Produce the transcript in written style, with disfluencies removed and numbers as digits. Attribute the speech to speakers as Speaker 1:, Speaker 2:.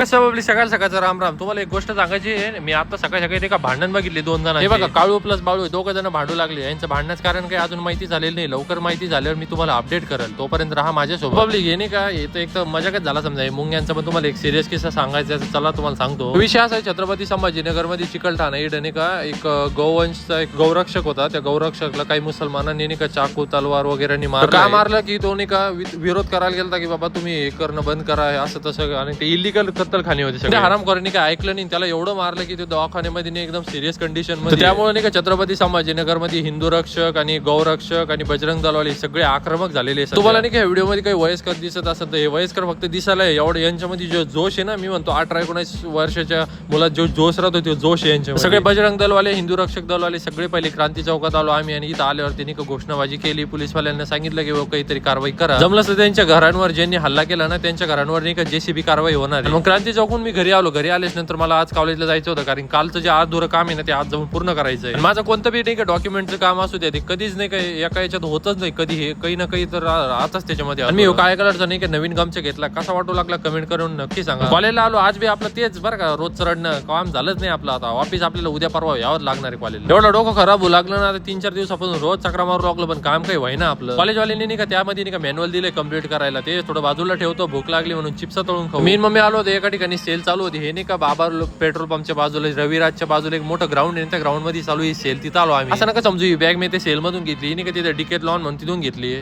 Speaker 1: कसं बाबली सकाळ सकाळचा राम राम. तुम्हाला एक गोष्ट सांगायची आहे. मी आता सकाळी सकाळी का भांडण बघितले दोन जण. हे बघा काळू प्लस बाळू दोघं जण भांडू लागले. यांचं भांडण्याचं कारण काही अजून माहिती झालेलं नाही. लवकर माहिती झाल्यावर मी तुम्हाला अपडेट करेल. तोपर्यंत राहा माझ्यासोबत. बाबली हे नाही का येतं एक तर मजाकच झाला समजा. मुंग्यांचा पण तुम्हाला एक सिरियस किस्सा सांगायचा चला तुम्हाला सांगतो. विषय असा आहे छत्रपती संभाजीनगर मध्ये चिकलठाणा इकडे का एक गौवंशचा एक गौरक्षक होता. त्या गौरक्षकला काही मुसलमानांनी नाही का चाकू तलवार वगैरे का मारलं की तो नाही का विरोध करायला गेला की बाबा तुम्ही हे करणं बंद करा असं तसं. आणि ते इलिगल कत्तलखाने होते सगळे. हरामखोरांनी काय ऐकलं नाही. त्याला एवढं मारलं की ते दवाखान्यामध्ये एकदम सिरियस कंडिशन मध्ये. त्यामुळे नाही का छत्रपती संभाजीनगर मध्ये हिंदू रक्षक आणि गौरक्षक आणि बजरंग दलवाले सगळे आक्रमक झालेले. तुम्हाला नाही का व्हिडिओ मध्ये काही वयस्कर दिसत असेल तर हे वयस्कर फक्त दिसायला एवढं. यांच्यामध्ये जो जोश आहे ना, मी म्हणतो 18-19 वर्षाच्या मुलात जो जोश राहतो तो जोश आहे यांच्या. सगळे बजरंग दलवाले हिंदू रक्षक दलवाले सगळे पहिले क्रांती चौकात आलो आम्ही. आणि इथं आल्यावर त्यांनी घोषणाबाजी केली. पोलीसवाल्यांना सांगितलं की काहीतरी कारवाई करा. जमलं तर त्यांच्या घरांवर ज्यांनी हल्ला केला ना त्यांच्या घरांवर नाही का जेसीबी कारवाई होणार. मग क्रांती चौकून मी घरी आलो. घरी आल्याच नंतर मला आज कॉलेजला जायचं होतं कारण कालचं जे अधुरं काम आहे ना ते आज जाऊन पूर्ण करायचं आहे. माझं कोणतं बी नाही का डॉक्युमेंटचं काम असू द्या ते कधीच नाही काही एका याच्यात होतच नाही. कधी हे काही ना काही तर राहतच त्याच्यामध्ये. मी काळ्या कलरचा नाही का नवीन गमछा घेतला. कसा वाटू लागला कमेंट करून नक्की सांगा. कॉलेजला आलो आज बी आपलं तेच बरं का रोज चढणं काम झालंच नाही आपलं. आता ऑफिस आपल्याला उद्या परवा यावंच लागणार आहे कॉलेज. एवढं डोकं खराब होऊ लागलं ना 3-4 दिवसापासून रोज चक्रा मारू लागलो पण काम काही व्हाय ना आपलं. कॉलेजवाल्यांनी नाही का त्यामध्ये नाही का मॅन्युअल दिले कम्प्लीट करायला. ते थोडं बाजूला ठेवतो भूक लागली म्हणून चिप्स तळून खाऊ. मी मम्मी आलो होतो एका ठिकाणी सेल चालू होती. हे नाही का बाबा पेट्रोल पंपच्या बाजूला रविराजच्या बाजूला एक मोठं ग्राउंड आहे. त्या ग्राउंड मध्ये चालू ही सेल. तिथं आलो आम्ही. असं नका समजू ही बॅग मी ते सेल मधून घेतली नाही का तिथे डिकेट लॉन म्हणून तिथून घेतली.